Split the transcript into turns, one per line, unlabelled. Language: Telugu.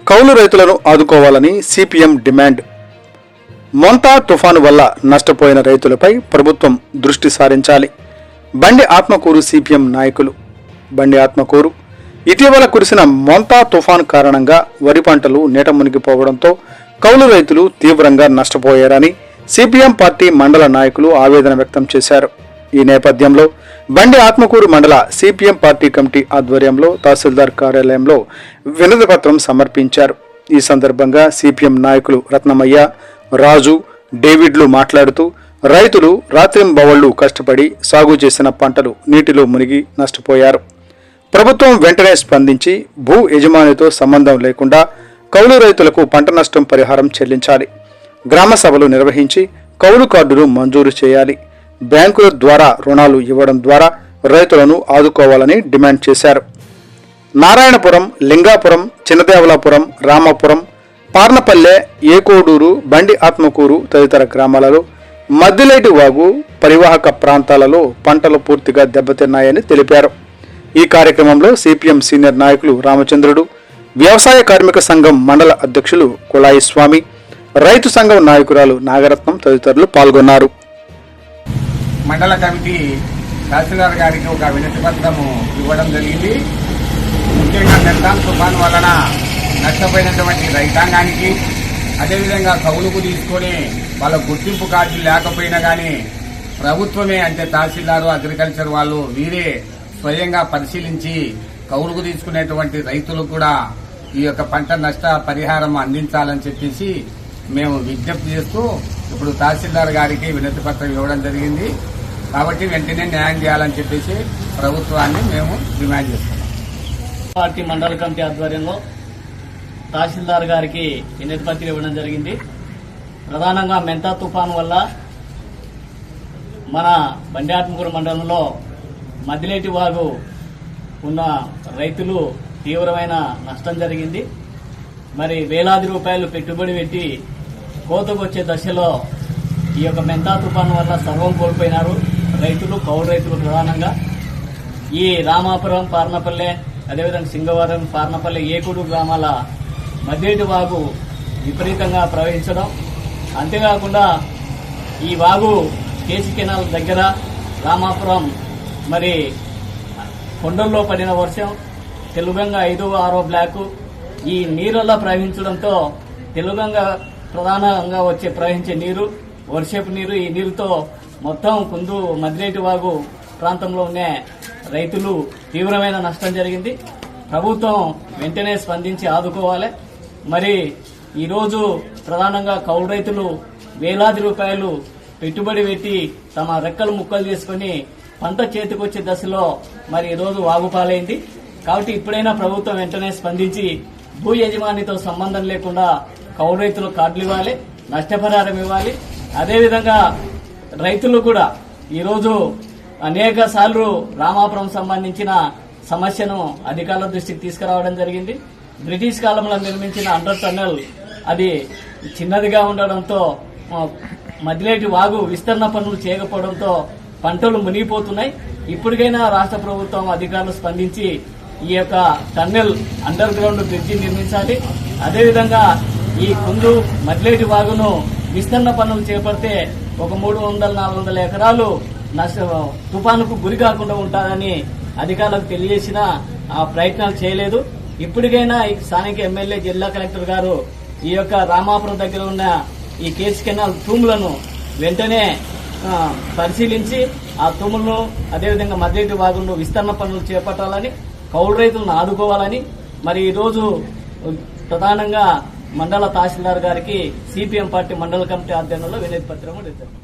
కౌలు రైతులను ఆదుకోవాలని సిపిఎం డిమాండ్. మొంతా తుఫాను వల్ల నష్టపోయిన రైతులపై ప్రభుత్వం దృష్టి సారించాలి. బండి ఆత్మకూరు సిపిఎం నాయకులు. బండి ఆత్మకూరు ఇటీవల కురిసిన మొంతా తుఫాను కారణంగా వరి పంటలు నీట మునిగిపోవడంతో కౌలు రైతులు తీవ్రంగా నష్టపోయారని సిపిఎం పార్టీ మండల నాయకులు ఆవేదన వ్యక్తం చేశారు. ఈ నేపథ్యంలో బండి ఆత్మకూరు మండల సిపిఎం పార్టీ కమిటీ ఆధ్వర్యంలో తహసీల్దార్ కార్యాలయంలో వినతి పత్రం సమర్పించారు. ఈ సందర్భంగా సిపిఎం నాయకులు రత్నమయ్య, రాజు, డేవిడ్లు మాట్లాడుతూ రైతులు రాత్రింబవళ్లు కష్టపడి సాగు చేసిన పంటలు నీటిలో మునిగి నష్టపోయారు. ప్రభుత్వం వెంటనే స్పందించి భూ యజమానితో సంబంధం లేకుండా కౌలు రైతులకు పంట నష్టం పరిహారం చెల్లించాలి. గ్రామ సభలు నిర్వహించి కౌలు కార్డులు మంజూరు చేయాలి. బ్యాంకుల ద్వారా రుణాలు ఇవ్వడం ద్వారా రైతులను ఆదుకోవాలని డిమాండ్ చేశారు. నారాయణపురం, లింగాపురం, చిన్నదేవలాపురం, రామాపురం, పార్నపల్లె, ఏకోడూరు, బండి ఆత్మకూరు తదితర గ్రామాలలో మద్దిలేటి వాగు పరివాహక ప్రాంతాలలో పంటలు పూర్తిగా దెబ్బతిన్నాయని తెలిపారు. ఈ కార్యక్రమంలో సిపిఎం సీనియర్ నాయకులు రామచంద్రుడు, వ్యవసాయ కార్మిక సంఘం మండల అధ్యక్షులు కుళాయి స్వామి, రైతు సంఘం నాయకురాలు నాగరత్నం తదితరులు పాల్గొన్నారు.
మండల కమిటీ తహసీల్దార్ గారికి ఒక వినతి పత్రము ఇవ్వడం జరిగింది. ముఖ్యంగా నెల్లాన్ తుఫాను వలన నష్టపోయినటువంటి రైతాంగానికి, అదేవిధంగా కౌలుకు తీసుకొని వాళ్ళ గుర్తింపు కార్డులు లేకపోయినా కానీ ప్రభుత్వమే అంటే తహసీల్దారు, అగ్రికల్చర్ వాళ్ళు వీరే స్వయంగా పరిశీలించి కౌలుకు తీసుకునేటువంటి రైతులకు కూడా ఈ యొక్క పంట నష్ట పరిహారం అందించాలని చెప్పేసి మేము విజ్ఞప్తి చేస్తూ ఇప్పుడు తహసీల్దార్ గారికి వినతి పత్రం ఇవ్వడం జరిగింది. కాబట్టి వెంటనే న్యాయం చేయాలని చెప్పేసి ప్రభుత్వాన్ని మేము డిమాండ్ చేస్తున్నాం.
పార్టీ మండల కమిటీ ఆధ్వర్యంలో తహసీల్దార్ గారికి వినతి పత్రం ఇవ్వడం జరిగింది. ప్రధానంగా మెంతా తుఫాను వల్ల మన బండి ఆత్మకూరు మండలంలో మద్దిలేటి వాగు ఉన్న రైతులు తీవ్రమైన నష్టం జరిగింది. మరి వేలాది రూపాయలు పెట్టుబడి పెట్టి కోతకు వచ్చే దశలో ఈ యొక్క మెంతా తుఫాను వల్ల సర్వం కోల్పోయినారు రైతులు, కౌలు రైతులు. ప్రధానంగా ఈ రామాపురం, పార్నపల్లె, అదేవిధంగా సింగవరం, పార్నపల్లె, ఏకూరు గ్రామాల మద్దిలేటి వాగు విపరీతంగా ప్రవహించడం, అంతేకాకుండా ఈ వాగు కేసీ కెనాల్ దగ్గర రామాపురం మరి కొండల్లో పడిన వర్షం, తెలుగంగా 5వ 6వ బ్లాకు ఈ నీరులా ప్రవహించడంతో తెలుగంగా ప్రధానంగా ప్రవహించే నీరు వర్షపు నీరు, ఈ నీరుతో మొత్తం కుందు మద్దిలేటి వాగు ప్రాంతంలో ఉన్న రైతులు తీవ్రమైన నష్టం జరిగింది. ప్రభుత్వం వెంటనే స్పందించి ఆదుకోవాలి. మరి ఈరోజు ప్రధానంగా కౌలు రైతులు వేలాది రూపాయలు పెట్టుబడి పెట్టి తమ రెక్కలు ముక్కలు చేసుకుని పంట చేతికొచ్చే దశలో మరి ఈరోజు వాగుపాలైంది. కాబట్టి ఇప్పుడైనా ప్రభుత్వం వెంటనే స్పందించి భూ యజమానితో సంబంధం లేకుండా కౌలు రైతులకు కార్డులు ఇవ్వాలి, నష్టపరిహారం ఇవ్వాలి. అదేవిధంగా రైతులు కూడా ఈరోజు అనేక సార్లు రామాపురం సంబంధించిన సమస్యను అధికారుల దృష్టికి తీసుకురావడం జరిగింది. బ్రిటిష్ కాలంలో నిర్మించిన అండర్ టన్నెల్ అది చిన్నదిగా ఉండడంతో మద్దిలేటి వాగు విస్తరణ పనులు చేయకపోవడంతో పంటలు మునిగిపోతున్నాయి. ఇప్పటికైనా రాష్ట్ర ప్రభుత్వం అధికారులు స్పందించి ఈ యొక్క టన్నెల్ అండర్ గ్రౌండ్ బ్రిడ్జి నిర్మించాలి. అదేవిధంగా ఈ కుందు మద్దిలేటి వాగును విస్తరణ పనులు చేపడితే ఒక 300-400 ఎకరాలు తుఫానుకు గురి కాకుండా ఉంటారని అధికారులకు తెలియజేసినా ఆ ప్రయత్నాలు చేయలేదు. ఇప్పటికైనా ఈ స్థానిక ఎమ్మెల్యే, జిల్లా కలెక్టర్ గారు ఈ యొక్క రామాపురం దగ్గర ఉన్న ఈ కేసీ కెనాల్ తూములను వెంటనే పరిశీలించి ఆ తూములను, అదేవిధంగా మద్దిలేటి వాగును విస్తరణ పనులు చేపట్టాలని, కౌలు రైతులను ఆదుకోవాలని మరి ఈరోజు ప్రధానంగా మండల తహసీల్దార్ గారికి సిపిఎం పార్టీ మండల కమిటీ ఆధ్వర్యంలో వినతి పత్రం ఇచ్చారు.